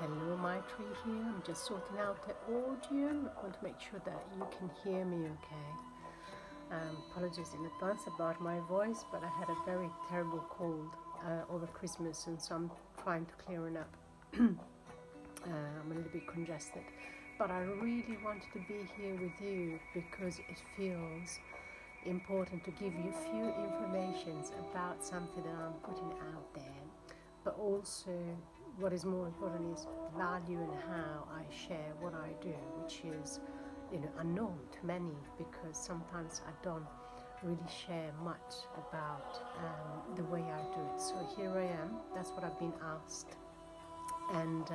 Hello, my tree here. I'm just sorting out the audio. I want to make sure that you can hear me okay. Apologies in advance about my voice, but I had a very terrible cold over Christmas, and so I'm trying to clear it up. I'm a little bit congested, but I really wanted to be here with you because it feels important to give you a few informations about something that I'm putting out there, but also what is more important is value and how I share what I do, which is unknown to many, because sometimes I don't really share much about the way I do it. So here I am. That's what I've been asked. And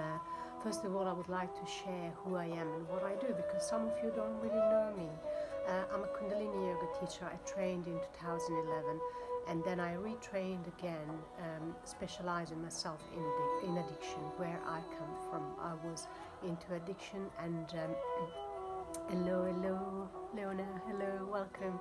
first of all, I would like to share who I am and what I do, because some of you don't really know me. I'm a Kundalini yoga teacher. I trained in 2011, and then I retrained again, specializing myself in addiction, where I come from. I was into addiction, and hello, Leona, hello, welcome.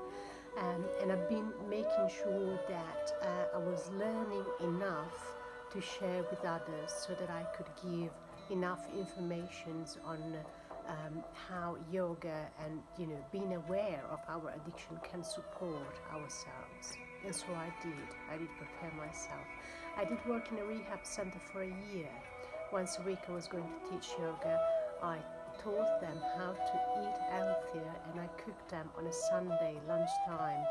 And I've been making sure that I was learning enough to share with others so that I could give enough information on how yoga and being aware of our addiction can support ourselves. And so I did prepare myself. I did work in a rehab center for a year. Once a week I was going to teach yoga. I taught them how to eat healthier, and I cooked them on a Sunday lunchtime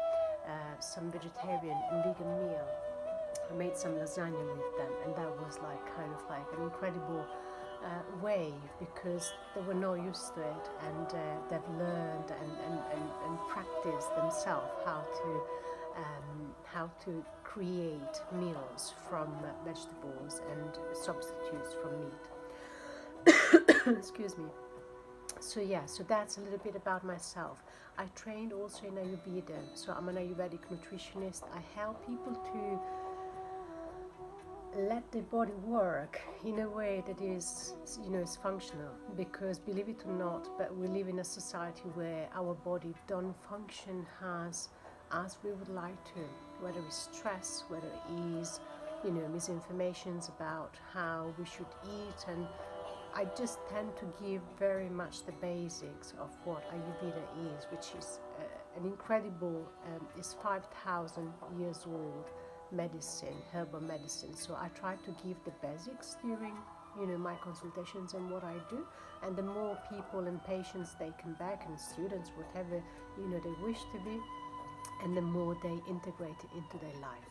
some vegetarian and vegan meal. I made some lasagna with them, and that was kind of like an incredible way, because they were not used to it, and they've learned and practiced themselves how to create meals from vegetables and substitutes from meat. Excuse me. So that's a little bit about myself. I trained also in Ayurveda, so I'm an Ayurvedic nutritionist. I help people to let the body work in a way that is functional, because believe it or not, but we live in a society where our body don't function as we would like to, whether it's stress, whether it is misinformations about how we should eat. And I just tend to give very much the basics of what Ayurveda is, which is an incredible, is 5,000 years old medicine, herbal medicine. So I try to give the basics during my consultations and what I do, and the more people and patients they come back, and students, whatever they wish to be, and the more they integrate it into their life.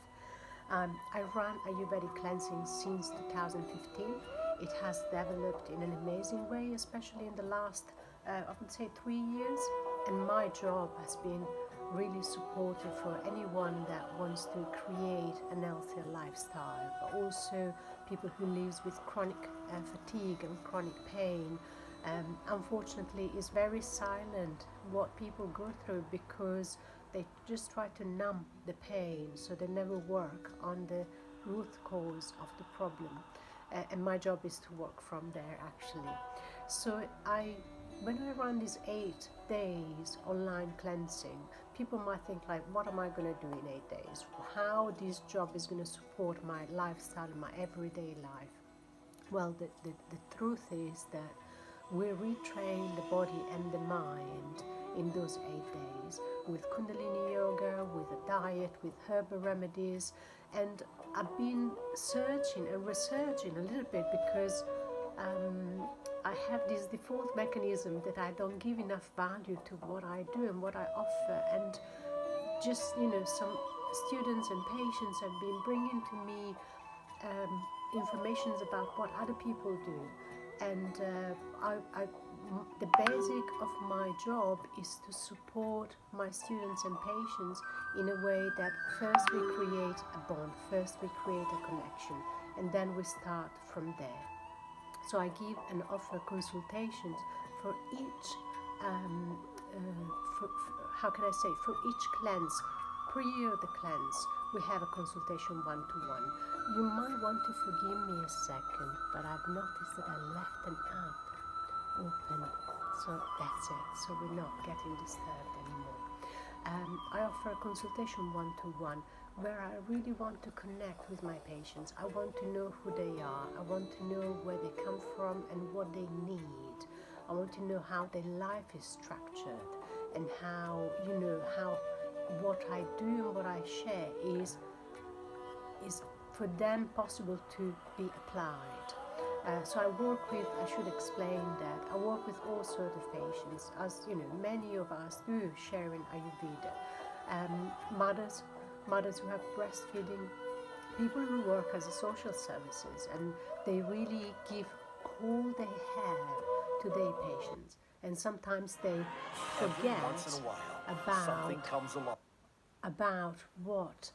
I run Ayurvedic Cleansing since 2015. It has developed in an amazing way, especially in the last, I would say, 3 years. And my job has been really supportive for anyone that wants to create an healthier lifestyle, but also people who live with chronic fatigue and chronic pain. Unfortunately, it's very silent what people go through, because they just try to numb the pain, so they never work on the root cause of the problem. And my job is to work from there, actually. So when I run these 8 days online cleansing, people might think what am I going to do in 8 days? How this job is going to support my lifestyle and my everyday life? Well, the truth is that we retrain the body and the mind in those 8 days with Kundalini yoga, with a diet, with herbal remedies. And I've been searching and researching a little bit, because I have this default mechanism that I don't give enough value to what I do and what I offer. And just, some students and patients have been bringing to me information about what other people do. And the basic of my job is to support my students and patients in a way that first we create a bond, first we create a connection, and then we start from there. So I give and offer consultations for each, for each cleanse. Prior the cleanse, we have a consultation one-to-one. You might want to forgive me a second, but I've noticed that I left an app open, so that's it. So we're not getting disturbed anymore. I offer a consultation one-to-one where I really want to connect with my patients. I want to know who they are. I want to know where they come from and what they need. I want to know how their life is structured, and how, how what I do and what I share is for them possible to be applied. So I work with, I should explain that, I work with all sorts of patients, as many of us do share in Ayurveda. Mothers who have breastfeeding, people who work as a social services, and they really give all they have to their patients. And sometimes they forget about what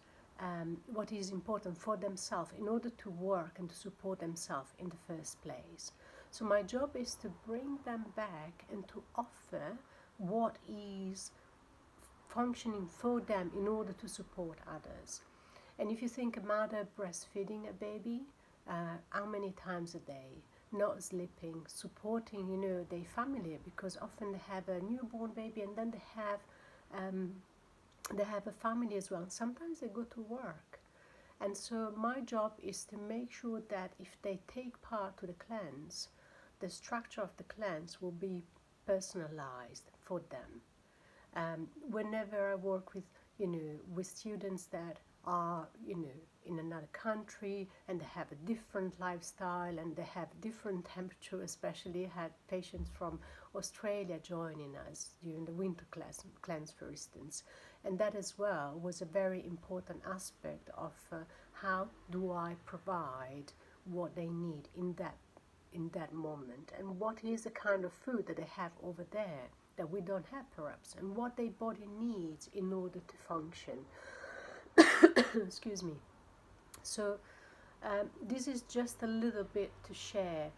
is important for themselves in order to work and to support themselves in the first place. So my job is to bring them back and to offer what is functioning for them in order to support others. And if you think a mother breastfeeding a baby, how many times a day, not sleeping, supporting, their family, because often they have a newborn baby and then they have a family as well. Sometimes they go to work. And so my job is to make sure that if they take part to the cleanse, the structure of the cleanse will be personalized for them. Whenever I work with, with students that are, in another country, and they have a different lifestyle and they have different temperature, especially had patients from Australia joining us during the winter cleanse, for instance. And that as well was a very important aspect of how do I provide what they need in that moment, and what is the kind of food that they have over there that we don't have perhaps, and what their body needs in order to function. Excuse me. So this is just a little bit to share.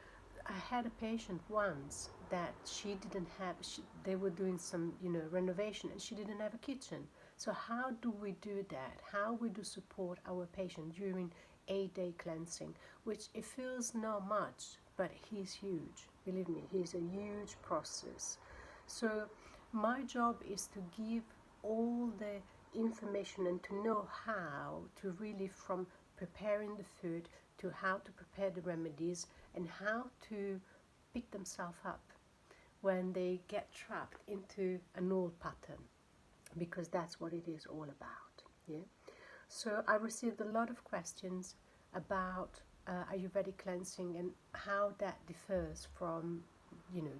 I had a patient once that she didn't have, they were doing some, renovation, and she didn't have a kitchen. So how do we do that? How we do support our patient during 8-day cleansing, which it feels not much, but he's huge. Believe me, he's a huge process. So my job is to give all the information and to know how to really, from preparing the food to how to prepare the remedies and how to pick themselves up when they get trapped into an old pattern, because that's what it is all about. Yeah. So I received a lot of questions about Ayurvedic cleansing and how that differs from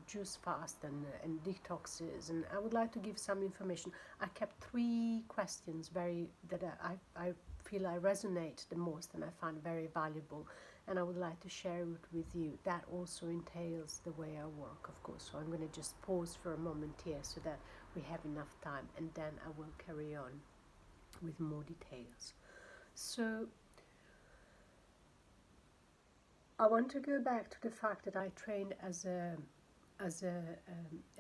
juice fast and detoxes, and I would like to give some information. I kept 3 questions that I feel I resonate the most and I find very valuable, and I would like to share it with you. That also entails the way I work, of course, so I'm going to just pause for a moment here so that we have enough time, and then I will carry on with more details. So I want to go back to the fact that I trained as a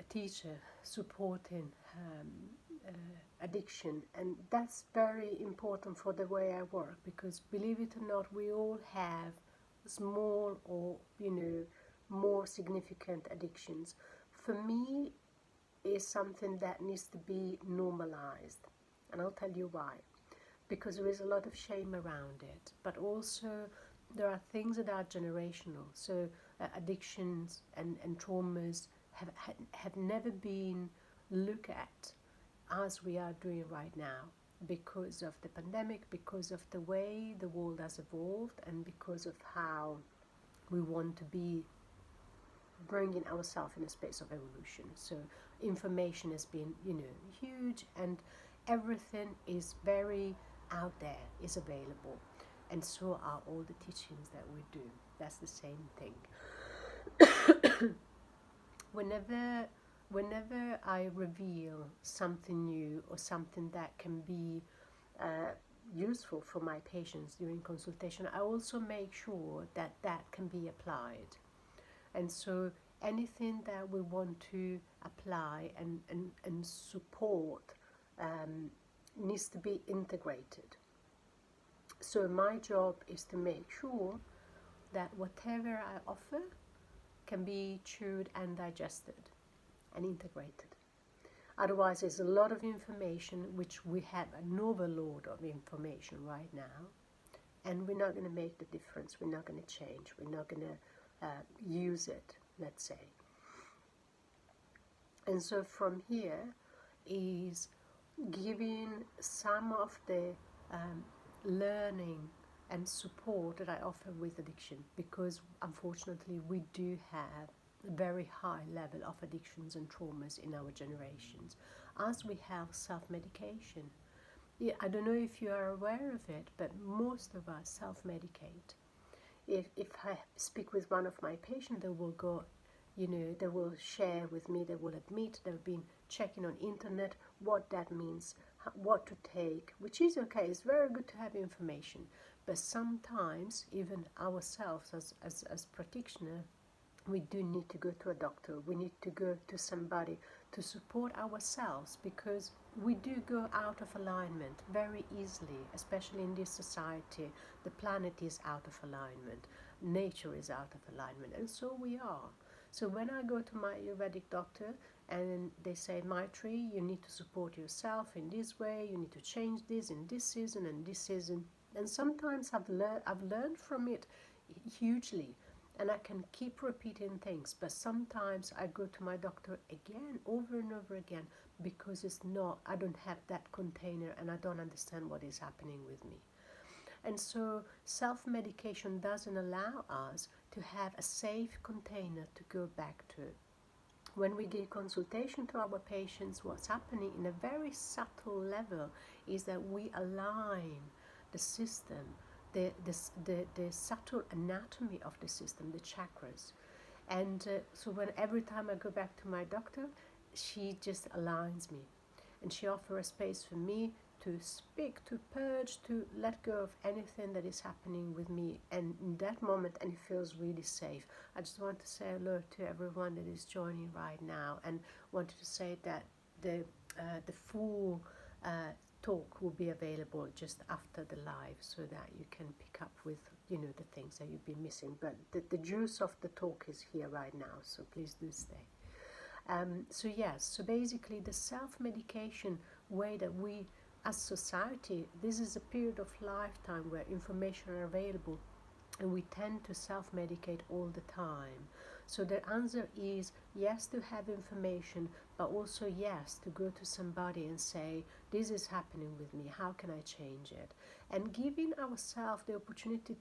teacher supporting addiction, and that's very important for the way I work, because believe it or not, we all have small or more significant addictions. For me, is something that needs to be normalized, and I'll tell you why. Because there is a lot of shame around it, but also there are things that are generational. So addictions and traumas have never been looked at as we are doing right now, because of the pandemic, because of the way the world has evolved, and because of how we want to be bringing ourselves in a space of evolution. So information has been huge, and everything is very out there, is available, and so are all the teachings that we do. That's the same thing. Whenever I reveal something new or something that can be useful for my patients during consultation, I also make sure that that can be applied. And so anything that we want to apply and support needs to be integrated. So my job is to make sure that whatever I offer can be chewed and digested and integrated. Otherwise, there's a lot of information, which we have an overload of information right now, and we're not going to make the difference. We're not going to change. We're not going to use it, let's say. And so from here is giving some of the learning and support that I offer with addiction, because unfortunately we do have a very high level of addictions and traumas in our generations, as we have self-medication. Yeah, I don't know if you are aware of it, but most of us self-medicate. If I speak with one of my patients, they will go, they will share with me, they will admit they've been checking on internet what that means, what to take, which is okay. It's very good to have information, but sometimes even ourselves as practitioners, we do need to go to a doctor. We need to go to somebody to support ourselves, because we do go out of alignment very easily, especially in this society. The planet is out of alignment, nature is out of alignment, and so we are. So when I go to my Ayurvedic doctor and they say, Maitri, you need to support yourself in this way, you need to change this in this season and this season, and sometimes I've learned from it hugely, and I can keep repeating things, but sometimes I go to my doctor again, over and over again, because I don't have that container and I don't understand what is happening with me. And so self-medication doesn't allow us to have a safe container to go back to. When we give consultation to our patients, what's happening in a very subtle level is that we align the system, the subtle anatomy of the system, the chakras. And so every time I go back to my doctor, she just aligns me. And she offers a space for me to speak, to purge, to let go of anything that is happening with me. And in that moment, and it feels really safe. I just want to say hello to everyone that is joining right now, and wanted to say that the full talk will be available just after the live, so that you can pick up with the things that you've been missing. But the juice of the talk is here right now, so please do stay. So basically the self-medication way that we as society, this is a period of lifetime where information are available, and we tend to self-medicate all the time. So the answer is yes to have information, but also yes to go to somebody and say, this is happening with me, how can I change it? And giving ourselves the opportunity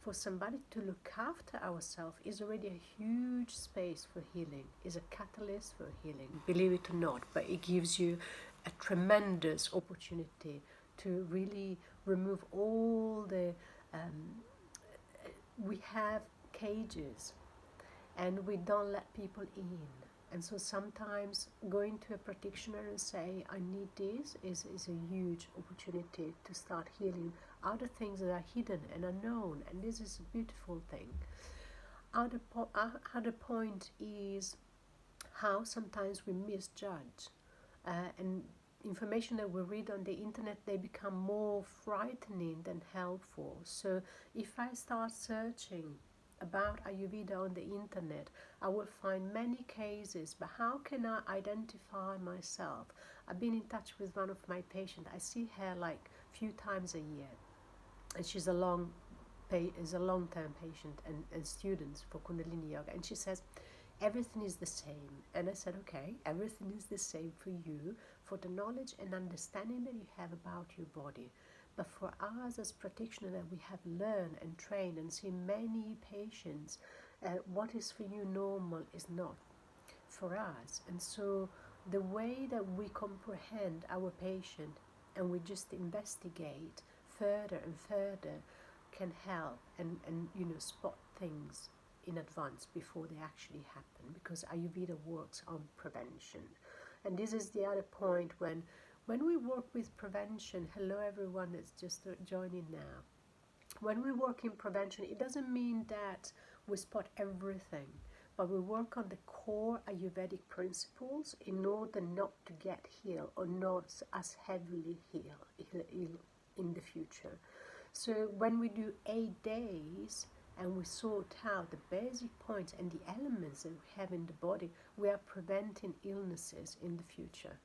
for somebody to look after ourselves is already a huge space for healing, is a catalyst for healing, believe it or not, but it gives you a tremendous opportunity to really remove all the we have cages and we don't let people in. And so sometimes going to a practitioner and say, I need this, is a huge opportunity to start healing other things that are hidden and unknown. And this is a beautiful thing. Other point is how sometimes we misjudge. And information that we read on the internet, they become more frightening than helpful. So if I start searching about Ayurveda on the internet, I will find many cases, but how can I identify myself? I've been in touch with one of my patients. I see her like few times a year, and she's a long-term patient and student for Kundalini Yoga, and she says everything is the same. And I said, okay, everything is the same for you, for the knowledge and understanding that you have about your body. But for us as practitioners, that we have learned and trained and seen many patients, what is for you normal is not for us. And so the way that we comprehend our patient and we just investigate further and further can help and spot things in advance before they actually happen, because Ayurveda works on prevention. And this is the other point when we work with prevention. Hello everyone that's just joining now. When we work in prevention, it doesn't mean that we spot everything, but we work on the core Ayurvedic principles in order not to get healed or not as heavily ill in the future. So when we do 8 days and we sort out the basic points and the elements that we have in the body, we are preventing illnesses in the future.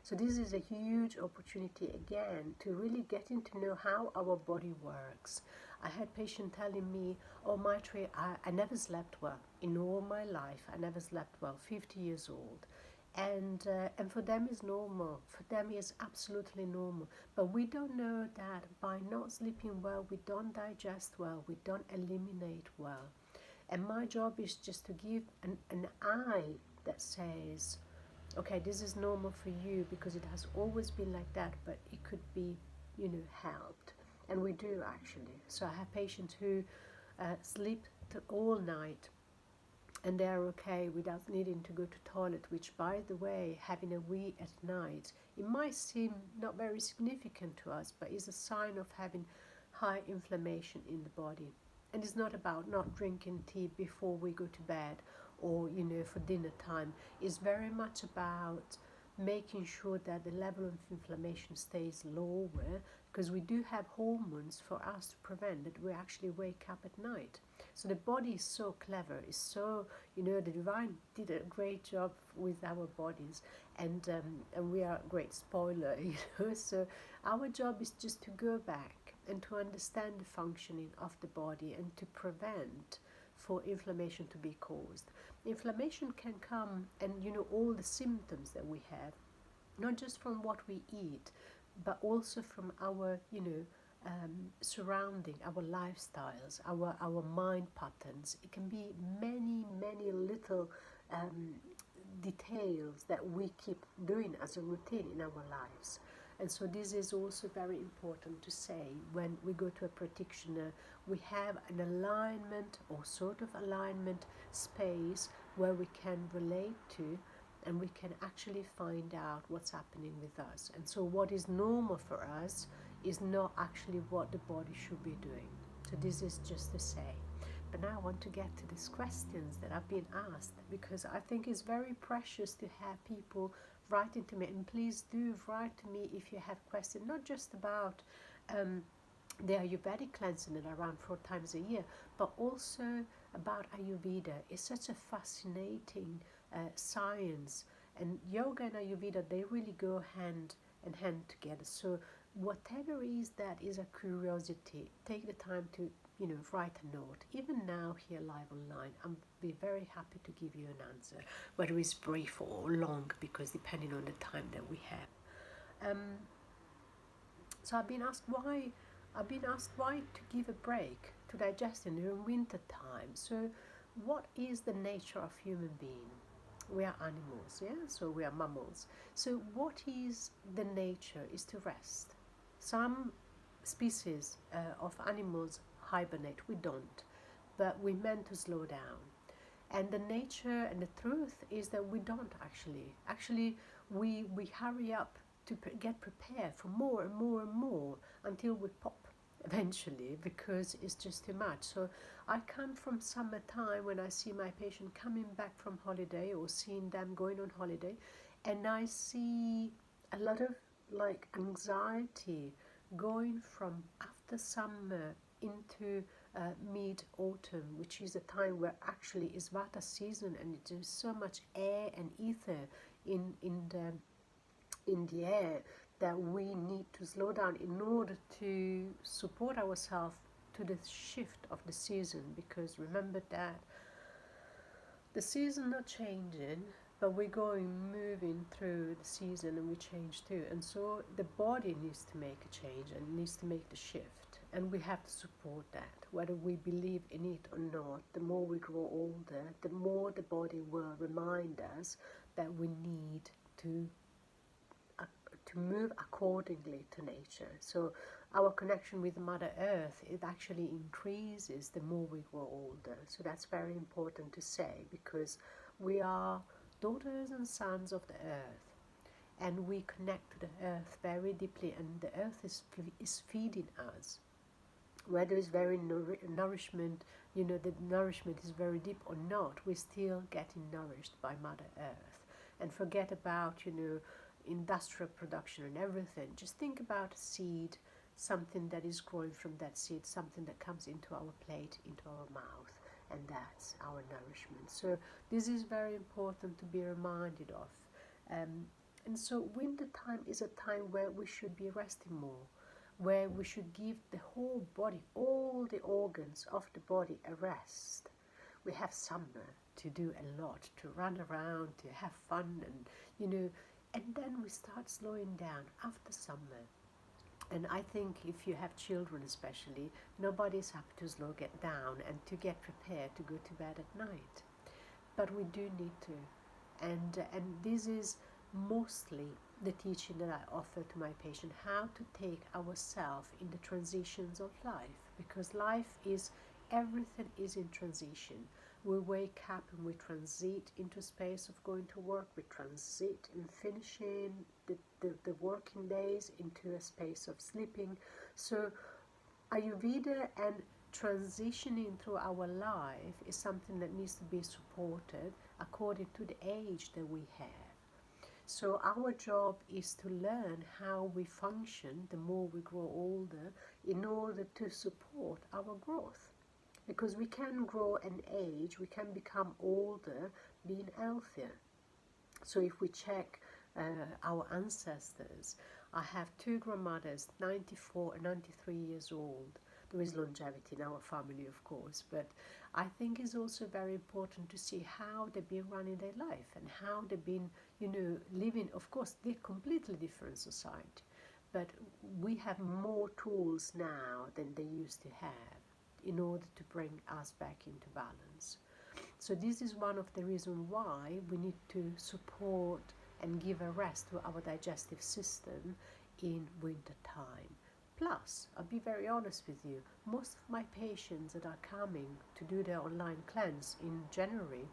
So this is a huge opportunity again to really getting to know how our body works. I had patients telling me, oh Maitri, I never slept well. In all my life, I never slept well, 50 years old. And for them is normal. For them is absolutely normal. But we don't know that by not sleeping well, we don't digest well, we don't eliminate well. And my job is just to give an eye that says, okay, this is normal for you because it has always been like that, but it could be, helped. And we do actually. So I have patients who sleep all night and they're okay without needing to go to toilet, which, by the way, having a wee at night, it might seem not very significant to us, but is a sign of having high inflammation in the body. And it's not about not drinking tea before we go to bed or, for dinner time. It's very much about making sure that the level of inflammation stays lower, because we do have hormones for us to prevent that we actually wake up at night. So the body is so clever, is so, the divine did a great job with our bodies, and we are a great spoiler, So our job is just to go back and to understand the functioning of the body and to prevent for inflammation to be caused. Inflammation can come, and all the symptoms that we have, not just from what we eat, but also from our surrounding, our lifestyles, our mind patterns. It can be many little details that we keep doing as a routine in our lives. And so this is also very important to say. When we go to a practitioner, we have an alignment or sort of alignment space where we can relate to, and we can actually find out what's happening with us. And so what is normal for us is not actually what the body should be doing. So this is just to say. But now I want to get to these questions that have been asked, because I think it's very precious to have people writing to me. And please do write to me if you have questions, not just about the Ayurvedic cleansing that I run 4 times a year, but also about Ayurveda. It's such a fascinating science, and yoga and Ayurveda, they really go hand in hand together. So whatever is that is a curiosity, take the time to write a note. Even now here live online, I'll be very happy to give you an answer, whether it's brief or long, because depending on the time that we have. So I've been asked why to give a break to digestion during winter time. So what is the nature of human being? We are animals, yeah? So we are mammals. So what is the nature is to rest. Some species of animals hibernate, we don't, but we're meant to slow down. And the nature and the truth is that we don't actually we hurry up to get prepared for more and more and more until we pop eventually, because it's just too much. So I come from summertime when I see my patient coming back from holiday or seeing them going on holiday, and I see a lot of anxiety going from after summer into mid-autumn, which is a time where actually is Vata season, and there's so much air and ether in the air that we need to slow down in order to support ourselves to the shift of the season. Because remember that the season not changing, but we're moving through the season, and we change too. And so the body needs to make a change and needs to make the shift, and we have to support that, whether we believe in it or not. The more we grow older, the more the body will remind us that we need to move accordingly to nature. So our connection with Mother Earth, it actually increases the more we grow older. So that's very important to say, because we are daughters and sons of the earth, and we connect to the earth very deeply, and the earth is feeding us. Whether it's very nourishment, the nourishment is very deep or not, we're still getting nourished by Mother Earth. And forget about industrial production and everything. Just think about a seed. something that is growing from that seed, something that comes into our plate, into our mouth, and that's our nourishment. So this is very important to be reminded of. And so winter time is a time where we should be resting more, where we should give the whole body, all the organs of the body, a rest. We have summer to do a lot, to run around, to have fun, and and then we start slowing down after summer. And I think if you have children especially, nobody's happy to slow get down and to get prepared to go to bed at night. But we do need to. And this is mostly the teaching that I offer to my patient, how to take ourselves in the transitions of life, because life is, everything is in transition. We wake up and we transit into space of going to work, we transit in finishing the working days into a space of sleeping. So Ayurveda and transitioning through our life is something that needs to be supported according to the age that we have. So our job is to learn how we function the more we grow older in order to support our growth. Because we can grow and age, we can become older being healthier. So if we check our ancestors, I have two grandmothers, 94 and 93 years old. There is longevity in our family, of course, but I think it's also very important to see how they've been running their life and how they've been, living. Of course, they're completely different society, but we have more tools now than they used to have in order to bring us back into balance. So this is one of the reasons why we need to support and give a rest to our digestive system in winter time. Plus, I'll be very honest with you, most of my patients that are coming to do their online cleanse in January,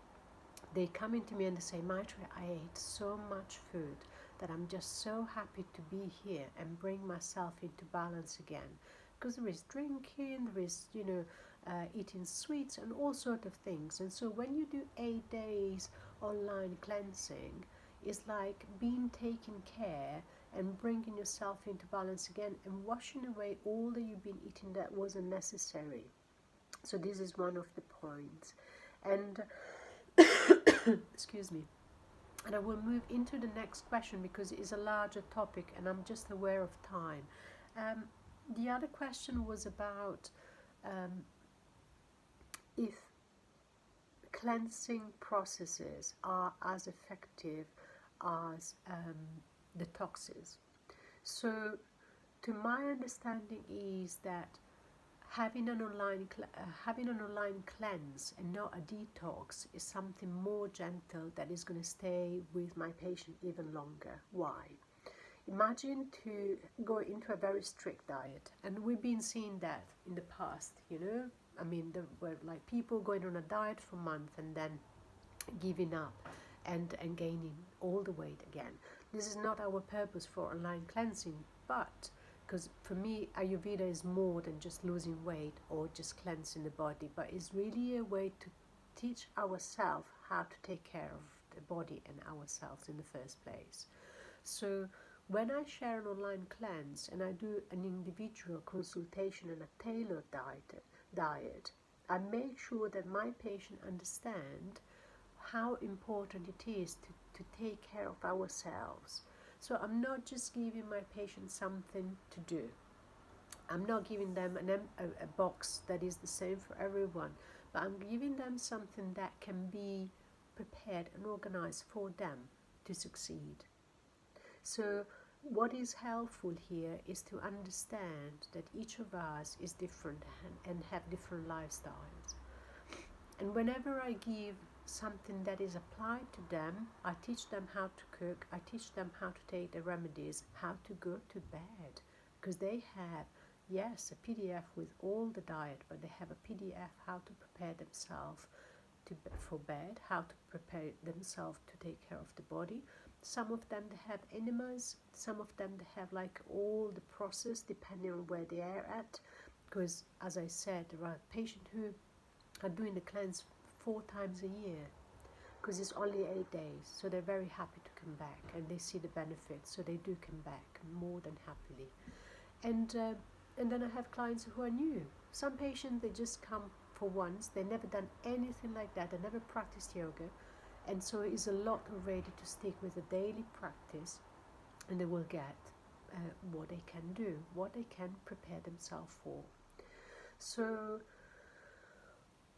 they come into me and they say, Maitri, I ate so much food that I'm just so happy to be here and bring myself into balance again. Because there is drinking, there is, eating sweets and all sorts of things. And so when you do 8 days online cleansing, it's like being taken care and bringing yourself into balance again and washing away all that you've been eating that wasn't necessary. So this is one of the points. And excuse me. And I will move into the next question because it is a larger topic and I'm just aware of time. The other question was about if cleansing processes are as effective as detoxes. So, to my understanding is that having an online cleanse and not a detox is something more gentle that is going to stay with my patient even longer. Why? Imagine to go into a very strict diet, and we've been seeing that in the past, I mean, there were like people going on a diet for months and then giving up and gaining all the weight again. This is not our purpose for online cleansing, but because for me, Ayurveda is more than just losing weight or just cleansing the body, but it's really a way to teach ourselves how to take care of the body and ourselves in the first place. So when I share an online cleanse and I do an individual consultation and a tailored diet, I make sure that my patient understand how important it is to take care of ourselves. So I'm not just giving my patient something to do. I'm not giving them a box that is the same for everyone, but I'm giving them something that can be prepared and organized for them to succeed. So what is helpful here is to understand that each of us is different and have different lifestyles. And whenever I give something that is applied to them, I teach them how to cook, I teach them how to take the remedies, how to go to bed. Because they have, yes, a PDF with all the diet, but they have a PDF how to prepare themselves for bed, how to prepare themselves to take care of the body. Some of them they have enemas, some of them they have like all the process depending on where they are at. Because as I said, there are patients who are doing the cleanse 4 times a year because it's only 8 days, so they're very happy to come back and they see the benefits, so they do come back more than happily. And And then I have clients who are new. Some patients, they just come for once, they never done anything like that, they never practiced yoga, and so it's a lot already to stick with a daily practice, and they will get what they can do, what they can prepare themselves for. So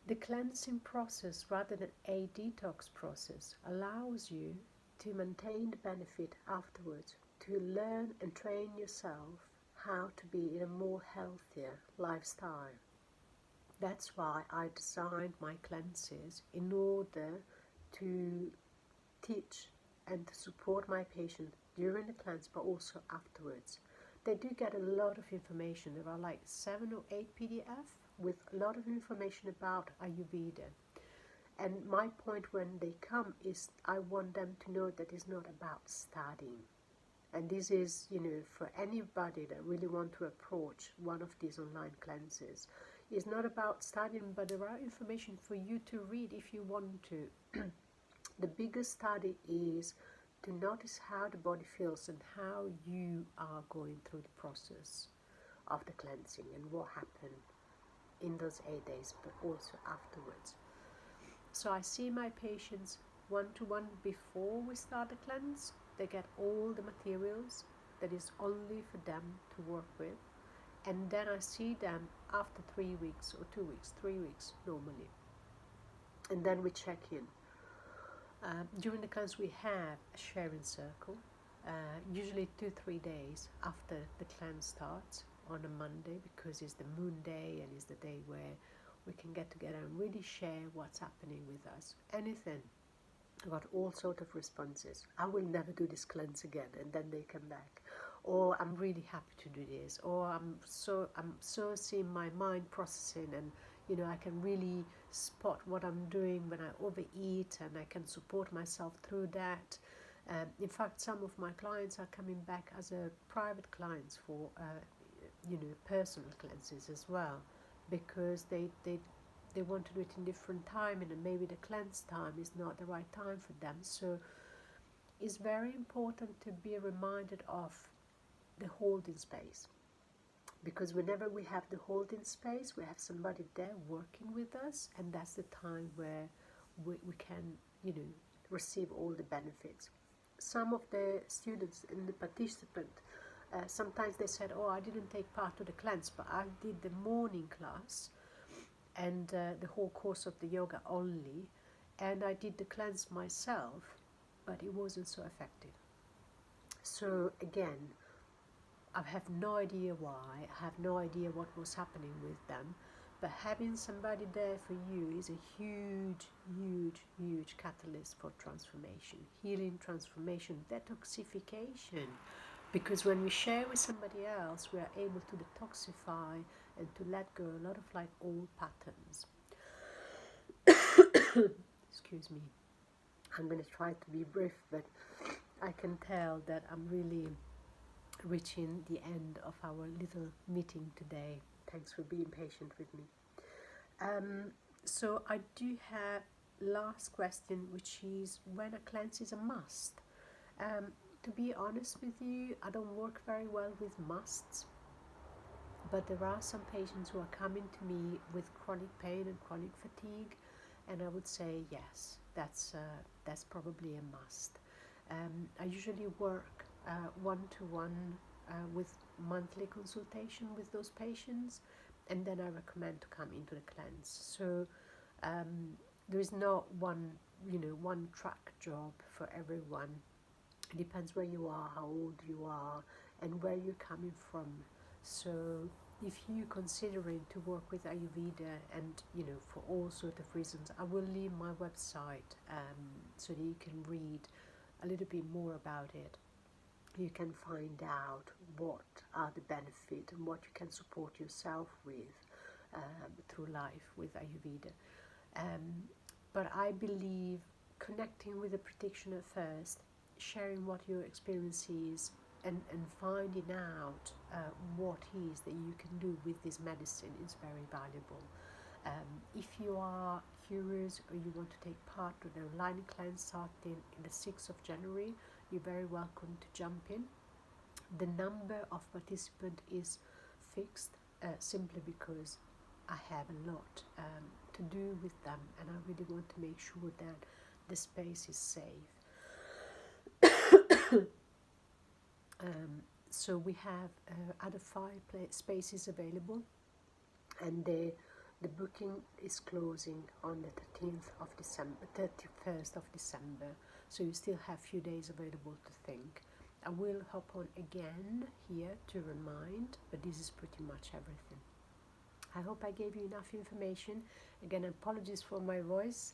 the cleansing process, rather than a detox process, allows you to maintain the benefit afterwards, to learn and train yourself how to be in a more healthier lifestyle. That's why I designed my cleanses, in order to teach and to support my patient during the cleanse, but also afterwards. They do get a lot of information. There are like 7 or 8 PDF with a lot of information about Ayurveda. And my point when they come is I want them to know that it's not about studying. And this is, for anybody that really want to approach one of these online cleanses. It's not about studying, but there are information for you to read if you want to. The biggest study is to notice how the body feels and how you are going through the process of the cleansing and what happened in those 8 days, but also afterwards. So I see my patients one-to-one before we start the cleanse. They get all the materials that is only for them to work with. And then I see them after 3 weeks or 2 weeks, 3 weeks normally. And then we check in. During the cleanse we have a sharing circle, usually 2-3 days after the cleanse starts on a Monday, because it's the moon day and it's the day where we can get together and really share what's happening with us. Anything. I got all sorts of responses. I will never do this cleanse again, and then they come back. Or I'm really happy to do this. Or I'm so seeing my mind processing, and I can really spot what I'm doing when I overeat, and I can support myself through that. In fact, some of my clients are coming back as a private clients for personal cleanses as well, because they want to do it in different time, and maybe the cleanse time is not the right time for them. So it's very important to be reminded of the holding space, because whenever we have the holding space, we have somebody there working with us, and that's the time where we can receive all the benefits. Some of the students and the participants, sometimes they said, oh, I didn't take part of the cleanse, but I did the morning class and the whole course of the yoga only, and I did the cleanse myself, but it wasn't so effective. So again, I have no idea why, I have no idea what was happening with them, but having somebody there for you is a huge, huge, huge catalyst for transformation, healing, transformation, detoxification. Because when we share with somebody else, we are able to detoxify and to let go a lot of like old patterns. Excuse me. I'm going to try to be brief, but I can tell that I'm really reaching the end of our little meeting today. Thanks for being patient with me. So I do have last question, which is when a cleanse is a must. To be honest with you, I don't work very well with musts, but there are some patients who are coming to me with chronic pain and chronic fatigue, and I would say yes, that's probably a must. I usually work one-to-one with monthly consultation with those patients, and then I recommend to come into the cleanse. So there is not one track job for everyone. It depends where you are, how old you are, and where you're coming from. So if you're considering to work with Ayurveda, and for all sorts of reasons, I will leave my website so that you can read a little bit more about it. You can find out what are the benefits and what you can support yourself with through life with Ayurveda. But I believe connecting with the practitioner first, sharing what your experience is, and finding out what it is that you can do with this medicine is very valuable. If you are curious or you want to take part of the online cleanse starting in the 6th of January, you're very welcome to jump in. The number of participants is fixed, simply because I have a lot to do with them, and I really want to make sure that the space is safe. So we have other 5 spaces available, and the booking is closing on the 31st of December, so you still have few days available to think. I will hop on again here to remind, but this is pretty much everything. I hope I gave you enough information. Again, apologies for my voice.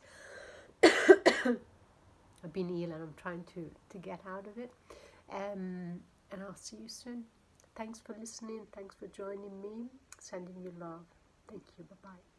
I've been ill and I'm trying to get out of it. And I'll see you soon. Thanks for listening. Thanks for joining me. Sending you love. Thank you. Bye-bye.